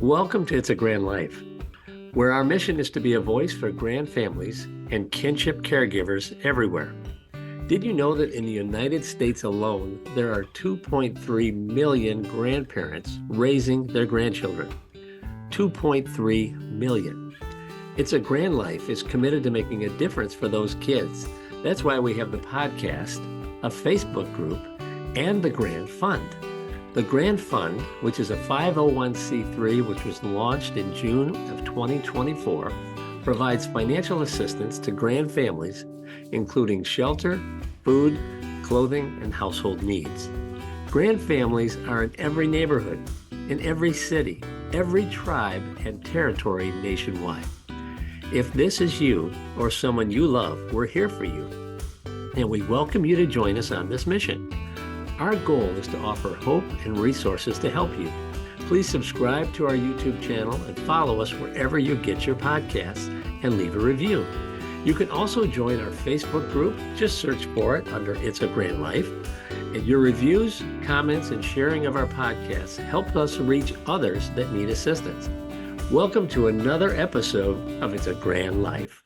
Welcome to It's a Grand Life, where our mission is to be a voice for grand families and kinship caregivers everywhere. Did you know that in the United States alone, there are 2.3 million grandparents raising their grandchildren? 2.3 million. It's a Grand Life is committed to making a difference for those kids. That's why we have the podcast, a Facebook group, and the Grand Fund. The Grand Fund, which is a 501c3 which was launched in June of 2024, provides financial assistance to grand families, including shelter, food, clothing, and household needs. Grand families are in every neighborhood, in every city, every tribe and territory nationwide. If this is you or someone you love, we're here for you. And we welcome you to join us on this mission. Our goal is to offer hope and resources to help you. Please subscribe to our YouTube channel and follow us wherever you get your podcasts and leave a review. You can also join our Facebook group. Just search for it under It's a Grand Life. And your reviews, comments, and sharing of our podcasts help us reach others that need assistance. Welcome to another episode of It's a Grand Life.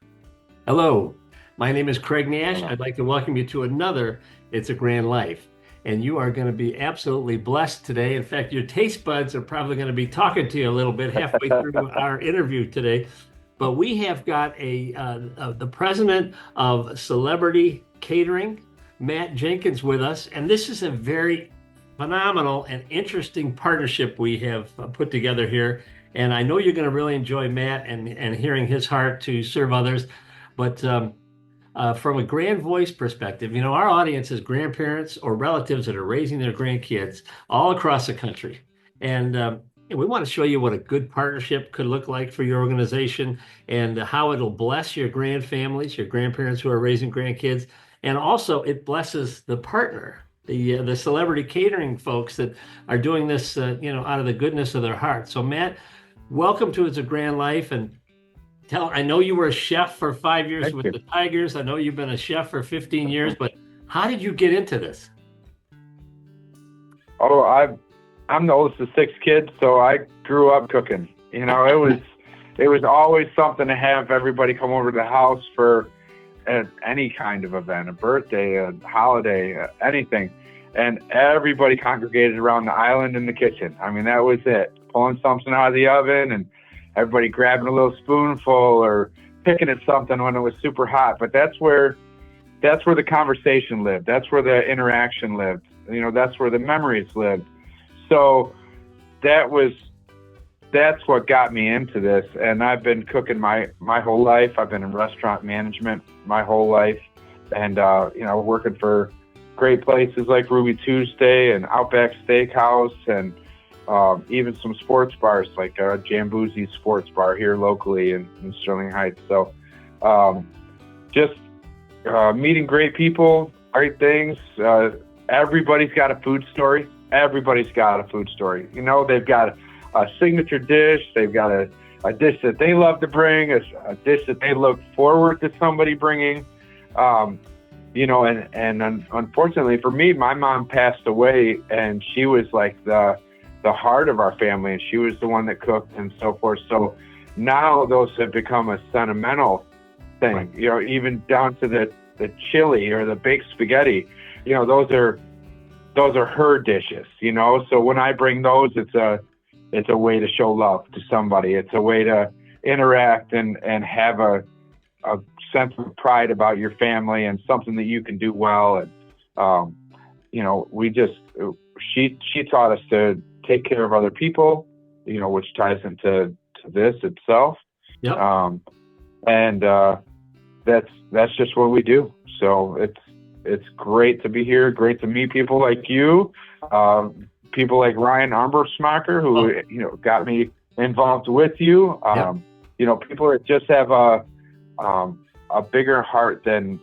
Hello, my name is Craig Nash. I'd like to welcome you to another It's a Grand Life. And you are going to be absolutely blessed today. In fact, your taste buds are probably going to be talking to you a little bit halfway through our interview today. But we have got the president of Celebrity Catering, Matt Jenkins, with us. And this is a very phenomenal and interesting partnership we have put together here. And I know you're going to really enjoy Matt and hearing his heart to serve others. But from a grand voice perspective, you know, our audience is grandparents or relatives that are raising their grandkids all across the country. And we want to show you what a good partnership could look like for your organization and how it'll bless your grand families, your grandparents who are raising grandkids. And also it blesses the partner, the Celebrity Catering folks that are doing this, out of the goodness of their heart. So Matt, welcome to It's a Grand Life. And I know you were a chef for 5 years Thank with you. the Tigers. I know you've been a chef for 15 years, but how did you get into this? Oh, I'm the oldest of 6 kids, so I grew up cooking. You know, it was always something to have everybody come over to the house for any kind of event, a birthday, a holiday, anything. And everybody congregated around the island in the kitchen. I mean, that was it. Pulling something out of the oven and everybody grabbing a little spoonful or picking at something when it was super hot. But that's where the conversation lived. That's where the interaction lived. You know, that's where the memories lived. So that's what got me into this. And I've been cooking my whole life. I've been in restaurant management my whole life, and working for great places like Ruby Tuesday and Outback Steakhouse, and even some sports bars like Jamboozy Sports Bar here locally in Sterling Heights. So just meeting great people, great things. Everybody's got a food story. Everybody's got a food story. You know, they've got a signature dish. They've got a dish that they love to bring, a dish that they look forward to somebody bringing. And unfortunately for me, my mom passed away, and she was like the heart of our family, and she was the one that cooked and so forth. So now those have become a sentimental thing, right. You know, even down to the chili or the baked spaghetti, you know, those are her dishes, you know. So when I bring those, it's a way to show love to somebody. It's a way to interact and have a sense of pride about your family and something that you can do well. And, she taught us to take care of other people, you know, which ties into this itself. Yep. That's just what we do. So it's great to be here. Great to meet people like you, people like Ryan Armbruchsmacher, who, got me involved with you. Yep. People that just have a bigger heart than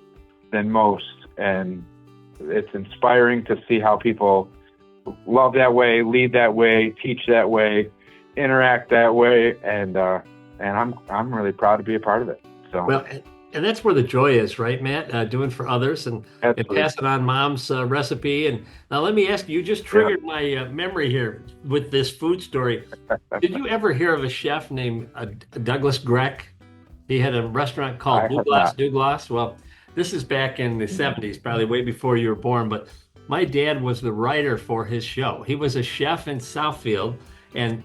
most. And it's inspiring to see how people love that way, lead that way, teach that way, interact that way, and I'm really proud to be a part of it. So well, And that's where the joy is, right, Matt? Doing for others and Absolutely. passing on mom's recipe. And now let me ask you, you just Yeah. triggered my memory here with this food story. Did you ever hear of a chef named Douglas Greck? He had a restaurant called I have Douglas not. Douglas. Well, this is back in the 70s, probably way before you were born, but my dad was the writer for his show. He was a chef in Southfield, and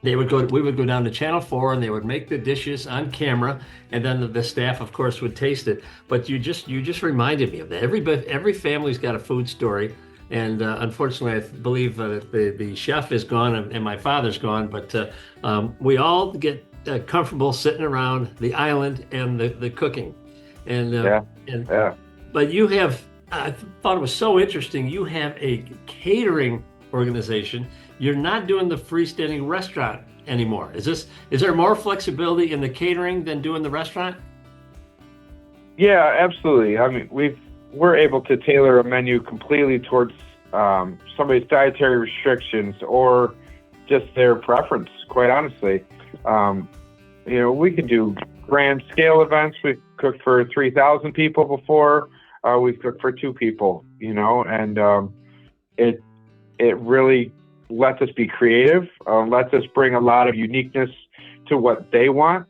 we would go down to Channel 4 and they would make the dishes on camera, and then the staff, of course, would taste it. But you just reminded me of that. Every family's got a food story. And unfortunately, I believe the chef is gone and my father's gone, but we all get comfortable sitting around the island and the cooking. And, Yeah. and Yeah. but you have, I thought it was so interesting. You have a catering organization. You're not doing the freestanding restaurant anymore. Is there more flexibility in the catering than doing the restaurant? Yeah, absolutely. I mean, we're able to tailor a menu completely towards somebody's dietary restrictions or just their preference, quite honestly. We can do grand scale events. We've cooked for 3,000 people before. We've cooked for 2 people, and it really lets us be creative, lets us bring a lot of uniqueness to what they want,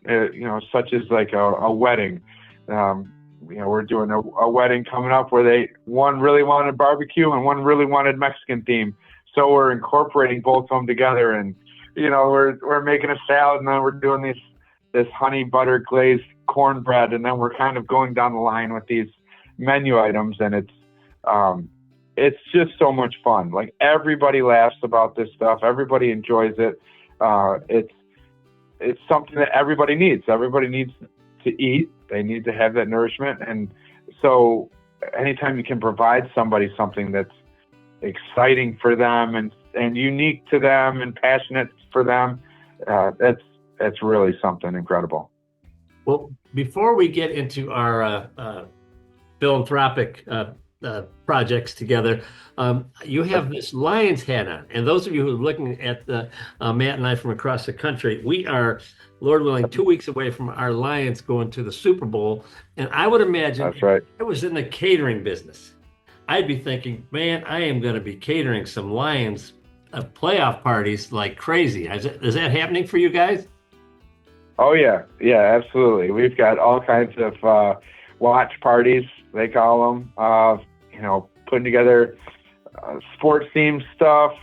such as like a wedding. We're doing a wedding coming up where one really wanted barbecue and one really wanted Mexican theme. So we're incorporating both of them together, and we're making a salad, and then we're doing this honey butter glazed cornbread, and then we're kind of going down the line with these menu items, and it's just so much fun. Like, everybody laughs about this stuff. Everybody enjoys it. It's something that everybody needs. Everybody needs to eat. They need to have that nourishment. And so anytime you can provide somebody something that's exciting for them and unique to them and passionate for them, that's really something incredible. Well, before we get into our philanthropic projects together, you have this Lions hat on. And those of you who are looking at Matt and I from across the country, we are, Lord willing, 2 weeks away from our Lions going to the Super Bowl. And I would imagine That's right. if I was in the catering business, I'd be thinking, man, I am going to be catering some Lions playoff parties like crazy. Is that happening for you guys? Oh, yeah. Yeah, absolutely. We've got all kinds of watch parties, they call them, putting together sports themed stuff,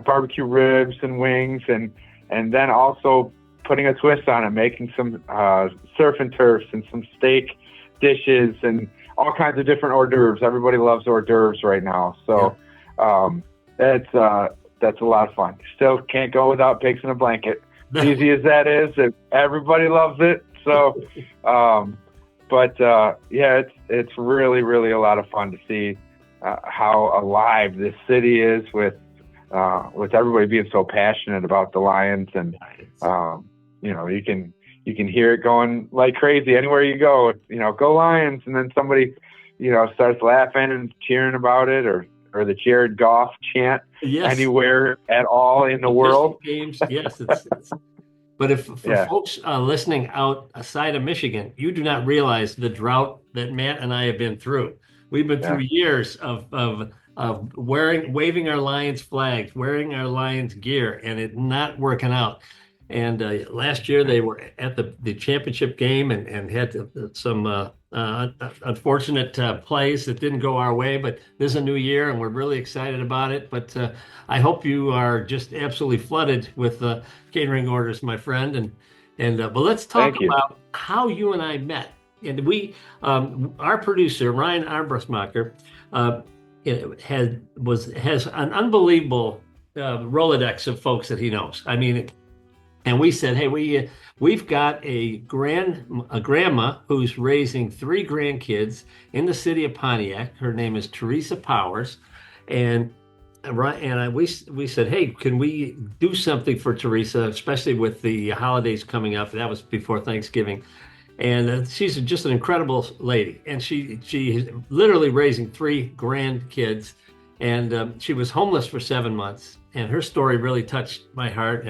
barbecue ribs and wings, and then also putting a twist on it, making some surf and turfs and some steak dishes and all kinds of different hors d'oeuvres. Everybody loves hors d'oeuvres right now. So that's a lot of fun. Still can't go without pigs in a blanket. Easy as that is, everybody loves it. So, it's really, really a lot of fun to see how alive this city is with everybody being so passionate about the Lions, and you can hear it going like crazy anywhere you go. Go Lions, and then somebody starts laughing and cheering about it, or the Jared Goff chant anywhere at all in the world. Games, yes. But if for folks listening outside of Michigan, you do not realize the drought that Matt and I have been through. We've been through years of waving our Lions flags, wearing our Lions gear, and it not working out. And last year they were at the championship game and had some unfortunate plays that didn't go our way. But this is a new year, and we're really excited about it. But I hope you are just absolutely flooded with catering orders, my friend. But let's talk about how you and I met. And our producer Ryan Armbrussmacher has an unbelievable Rolodex of folks that he knows. I mean. And we said, hey, we've got a grandma who's raising 3 grandkids in the city of Pontiac. Her name is Teresa Powers, and we said, hey, can we do something for Teresa, especially with the holidays coming up? That was before Thanksgiving, and she's just an incredible lady, and she's literally raising 3 grandkids, and she was homeless for 7 months, and her story really touched my heart.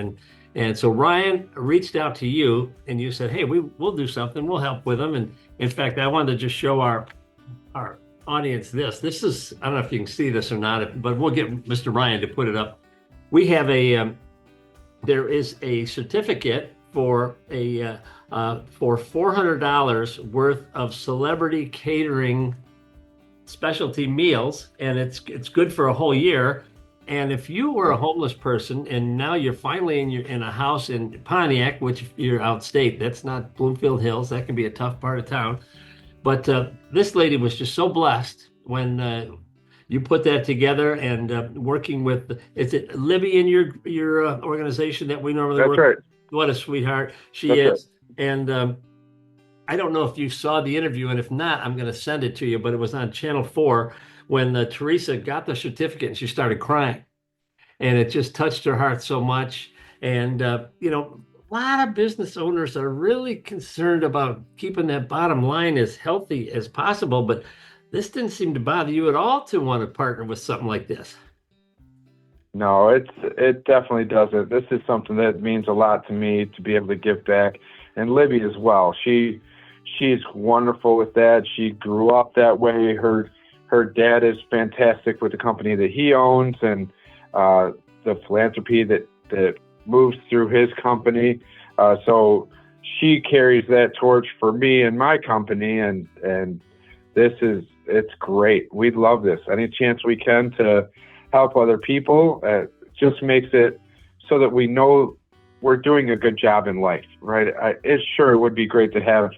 And so Ryan reached out to you and you said, hey, we'll do something. We'll help with them. And in fact, I wanted to just show our audience this. This is, I don't know if you can see this or not, but we'll get Mr. Ryan to put it up. We have there is a certificate for for $400 worth of celebrity catering specialty meals, and it's good for a whole year. And if you were a homeless person and now you're finally in a house in Pontiac, which if you're outstate, that's not Bloomfield Hills, that can be a tough part of town. But this lady was just so blessed when you put that together and working with, is it Libby in your organization that we normally work with? That's right. What a sweetheart she That's is. Right. And I don't know if you saw the interview, and if not, I'm going to send it to you, but it was on Channel 4 when Teresa got the certificate and she started crying. And it just touched her heart so much. And, a lot of business owners are really concerned about keeping that bottom line as healthy as possible, but this didn't seem to bother you at all to want to partner with something like this. No, it definitely doesn't. This is something that means a lot to me to be able to give back, and Libby as well. She's wonderful with that. She grew up that way. Her dad is fantastic with the company that he owns and the philanthropy that moves through his company. So she carries that torch for me and my company, and it's great. We love this. Any chance we can to help other people, just makes it so that we know we're doing a good job in life, right? It would be great to have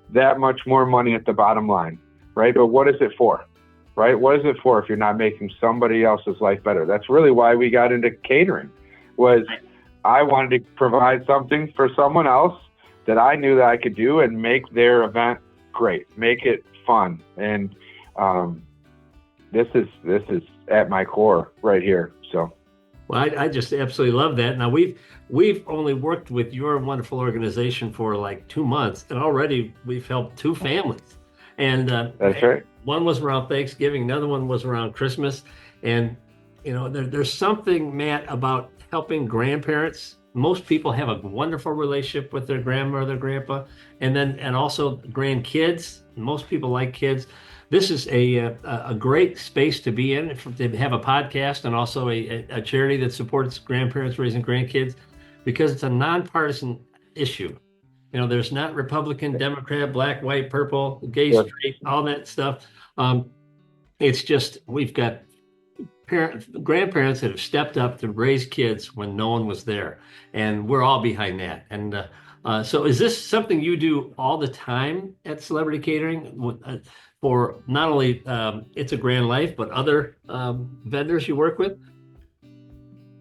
that much more money at the bottom line, right? But what is it for, right? What is it for if you're not making somebody else's life better? That's really why we got into catering, was I wanted to provide something for someone else that I knew that I could do and make their event great, make it fun. And this is at my core right here. So, well, I just absolutely love that. Now we've only worked with your wonderful organization for like 2 months, and already we've helped 2 families. And that's right. One was around Thanksgiving, another one was around Christmas. And there's something, Matt, about helping grandparents. Most people have a wonderful relationship with their grandmother, grandpa, and also grandkids. Most people like kids. This is a great space to be in, to have a podcast and also a charity that supports grandparents raising grandkids, because it's a nonpartisan issue. There's not Republican, Democrat, black, white, purple, gay, straight, all that stuff. It's just, we've got grandparents that have stepped up to raise kids when no one was there, and we're all behind that. And so is this something you do all the time at Celebrity Catering for not only It's a Grand Life, but other vendors you work with?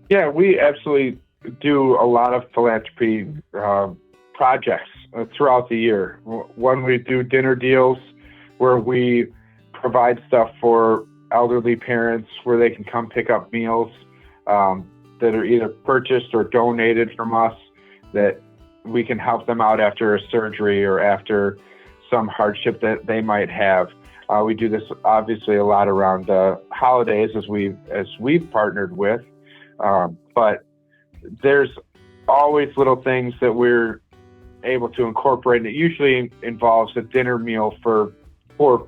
Yeah, we absolutely do a lot of philanthropy projects throughout the year. One, we do dinner deals where we provide stuff for elderly parents where they can come pick up meals that are either purchased or donated from us, that we can help them out after a surgery or after some hardship that they might have. We do this obviously a lot around holidays as we've partnered with, but there's always little things that we're able to incorporate, and it usually involves a dinner meal for poor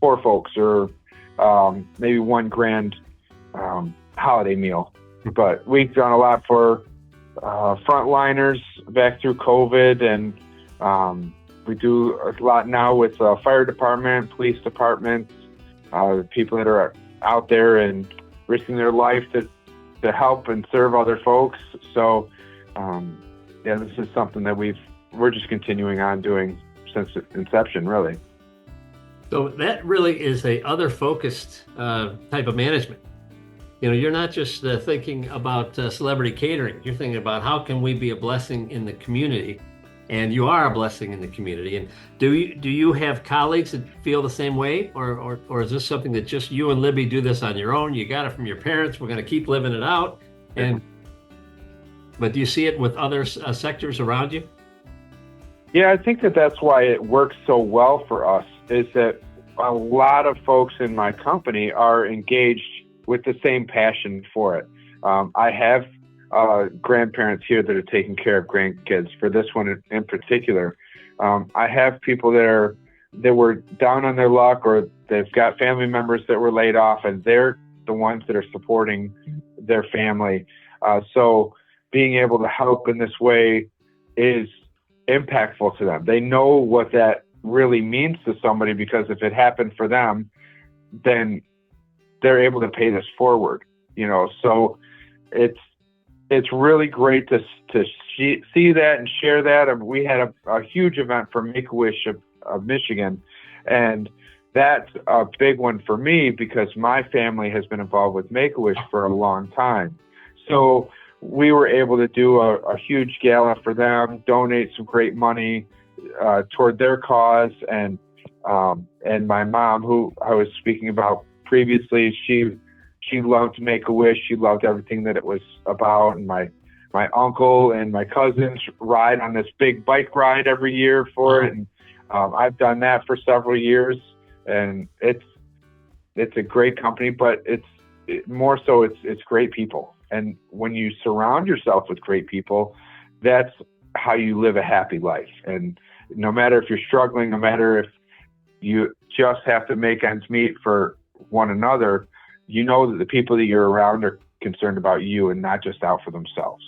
folks, or maybe one grand holiday meal. But we've done a lot for frontliners back through COVID, and we do a lot now with fire department, police departments, people that are out there and risking their life to help and serve other folks. So, this is something that we're just continuing on doing since inception, really. So that really is a other focused type of management. You're not just thinking about Celebrity Catering. You're thinking about how can we be a blessing in the community, and you are a blessing in the community. And do you have colleagues that feel the same way, or is this something that just you and Libby do this on your own? You got it from your parents. We're going to keep living it out. But do you see it with other sectors around you? Yeah, I think that's why it works so well for us, is that a lot of folks in my company are engaged with the same passion for it. I have grandparents here that are taking care of grandkids. For this one in particular, I have people that were down on their luck, or they've got family members that were laid off, and they're the ones that are supporting their family. So being able to help in this way is impactful to them. They know what that really means to somebody, because if it happened for them, then they're able to pay this forward, so it's really great to see that and share that. We had a huge event for Make-A-Wish of Michigan, and that's a big one for me because my family has been involved with Make-A-Wish for a long time. So we were able to do a huge gala for them, donate some great money toward their cause, and my mom, who I was speaking about previously, she loved Make-A-Wish. She loved everything that it was about. And my uncle and my cousins ride on this big bike ride every year for it. And I've done that for several years, and it's a great company, but it's great people. And when you surround yourself with great people, that's how you live a happy life. And no matter if you're struggling, no matter if you just have to make ends meet for one another, you know that the people that you're around are concerned about you and not just out for themselves.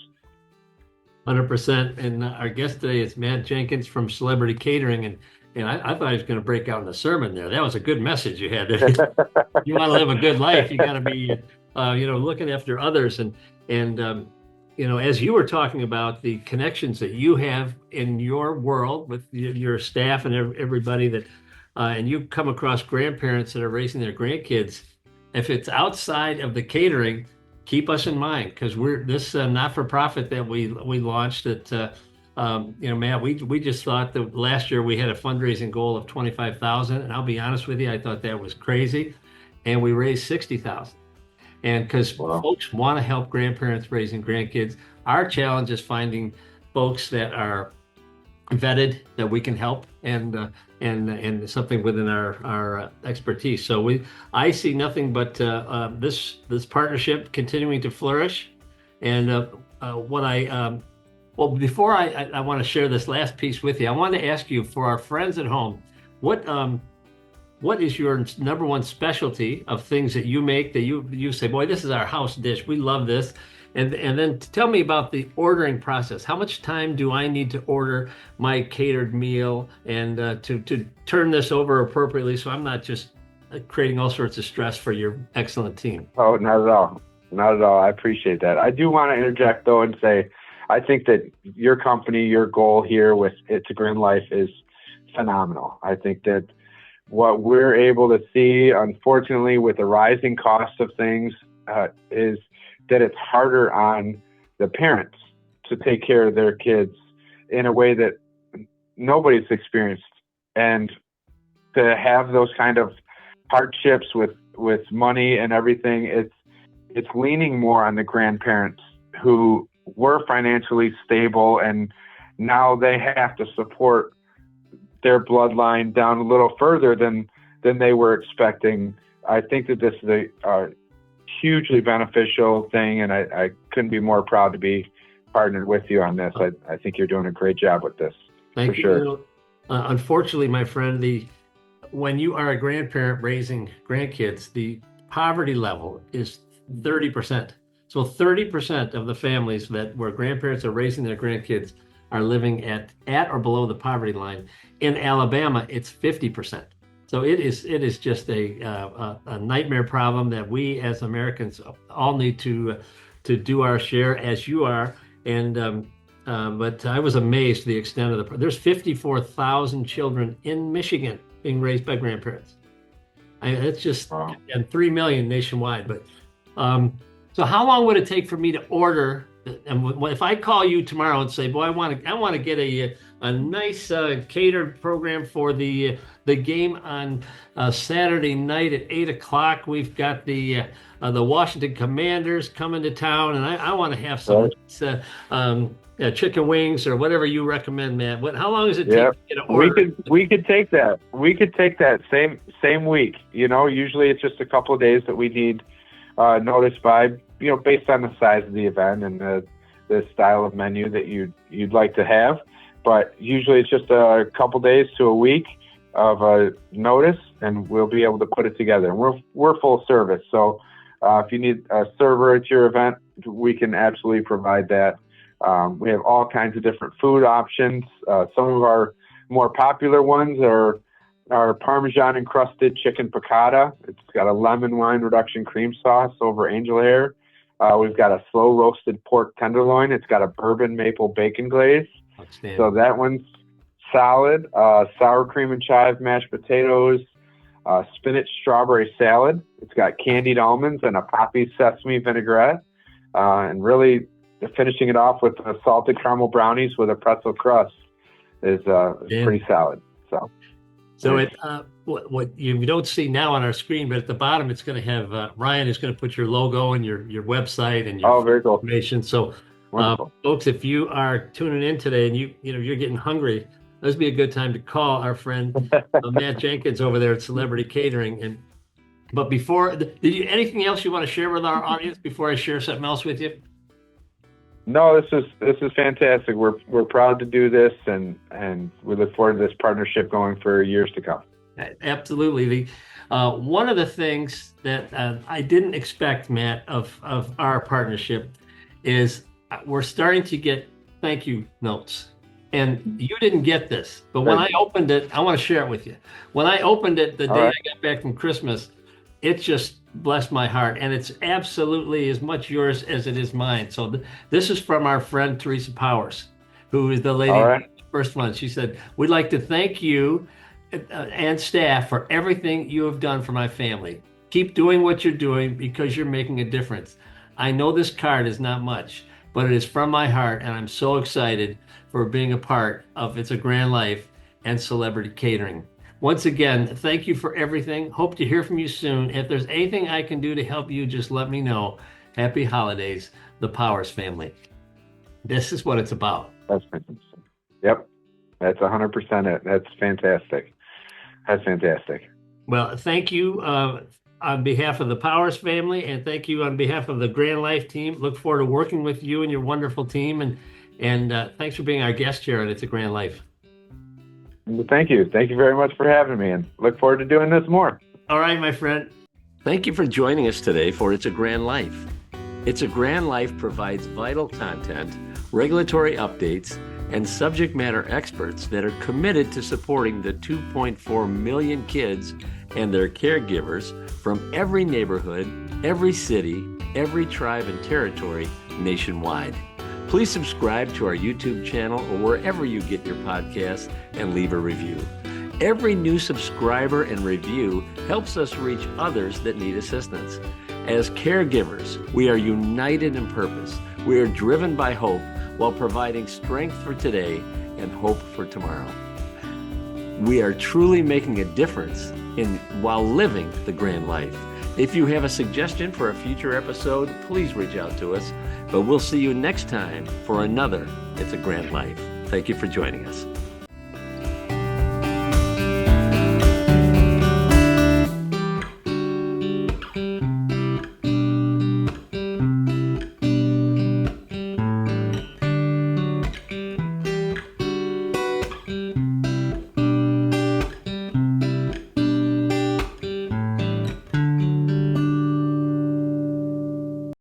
100%. And our guest today is Matt Jenkins from Celebrity Catering. And I thought he was going to break out in a sermon there. That was a good message you had there. You want to live a good life, you got to be, looking after others. And as you were talking about the connections that you have in your world with your staff and everybody that, and you come across grandparents that are raising their grandkids, if it's outside of the catering, keep us in mind, because we're this not-for-profit that we launched at, Matt, we just thought that last year we had a fundraising goal of $25,000, and I'll be honest with you, I thought that was crazy, and we raised $60,000. And because folks want to help grandparents raising grandkids, our challenge is finding folks that are vetted, that we can help, and something within our expertise. So I see nothing but this partnership continuing to flourish. And before I want to share this last piece with you, I want to ask you, for our friends at home, what is your number one specialty of things that you make that you say, boy, this is our house dish, we love this? And then tell me about the ordering process. How much time do I need to order my catered meal and to turn this over appropriately, so I'm not just creating all sorts of stress for your excellent team? Oh, not at all. Not at all. I appreciate that. I do want to interject, though, and say I think that your company, your goal here with It's a Grin Life is phenomenal. I think that what we're able to see, unfortunately, with the rising cost of things, is that it's harder on the parents to take care of their kids in a way that nobody's experienced. And to have those kind of hardships with money and everything, it's leaning more on the grandparents who were financially stable, and now they have to support their bloodline down a little further than they were expecting. I think that this is a hugely beneficial thing, and I couldn't be more proud to be partnered with you on this. I think you're doing a great job with this. Thank for you. Sure. Unfortunately, my friend, when you are a grandparent raising grandkids, the poverty level is 30%. So 30% of the families where grandparents are raising their grandkids are living at or below the poverty line. In Alabama, it's 50%. So it is just a nightmare problem that we as Americans all need to do our share, as you are. And but I was amazed at the extent of there's 54,000 children in Michigan being raised by grandparents. It's just, and 3 million nationwide. But so how long would it take for me to order? And if I call you tomorrow and say, boy, I want to get a nice catered program for the game on Saturday night at 8:00. We've got the Washington Commanders coming to town, and I want to have some chicken wings or whatever you recommend, Matt. How long does it take to get an order? We could take that. We could take that same week. Usually it's just a couple of days that we need notice by, based on the size of the event and this style of menu that you'd like to have. But usually it's just a couple days to a week of a notice, and we'll be able to put it together. And we're full service, so if you need a server at your event, we can absolutely provide that. We have all kinds of different food options. Some of our more popular ones are our Parmesan encrusted chicken piccata. It's got a lemon wine reduction cream sauce over angel hair. We've got a slow roasted pork tenderloin. It's got a bourbon maple bacon glaze. So that one's solid. Sour cream and chive mashed potatoes, spinach strawberry salad. It's got candied almonds and a poppy sesame vinaigrette. And really finishing it off with salted caramel brownies with a pretzel crust is pretty solid. So it what you don't see now on our screen, but at the bottom it's going to have Ryan is going to put your logo and your website and your very cool information. So folks, if you are tuning in today and you're getting hungry, this would be a good time to call our friend Matt Jenkins over there at Celebrity Catering. But before, anything else you want to share with our audience before I share something else with you? No, this is fantastic. We're proud to do this, and we look forward to this partnership going for years to come. Absolutely. One of the things that I didn't expect, Matt, of our partnership is we're starting to get thank you notes. And you didn't get this, but when I opened it, I want to share it with you. When I opened it the day I got back from Christmas, it just blessed my heart. And it's absolutely as much yours as it is mine. So this is from our friend Teresa Powers, who is the lady, the first one. She said, "We'd like to thank you and staff for everything you have done for my family. Keep doing what you're doing because you're making a difference. I know this card is not much, but it is from my heart, and I'm so excited for being a part of It's a Grand Life and Celebrity Catering. Once again, thank you for everything. Hope to hear from you soon. If there's anything I can do to help you, just let me know. Happy holidays, the Powers family." This is what it's about. That's fantastic. Yep. That's 100% it. That's fantastic. That's fantastic. Well, thank you on behalf of the Powers family, and thank you on behalf of the Grand Life team. Look forward to working with you and your wonderful team. And thanks for being our guest here on It's a Grand Life. Well, thank you. Thank you very much for having me, and look forward to doing this more. All right, my friend. Thank you for joining us today for It's a Grand Life. It's a Grand Life provides vital content, regulatory updates, and subject matter experts that are committed to supporting the 2.4 million kids and their caregivers from every neighborhood, every city, every tribe and territory nationwide. Please subscribe to our YouTube channel or wherever you get your podcasts and leave a review. Every new subscriber and review helps us reach others that need assistance. As caregivers, we are united in purpose. We are driven by hope while providing strength for today and hope for tomorrow. We are truly making a difference while living the grand life. If you have a suggestion for a future episode, please reach out to us. But we'll see you next time for another It's a Grand Life. Thank you for joining us.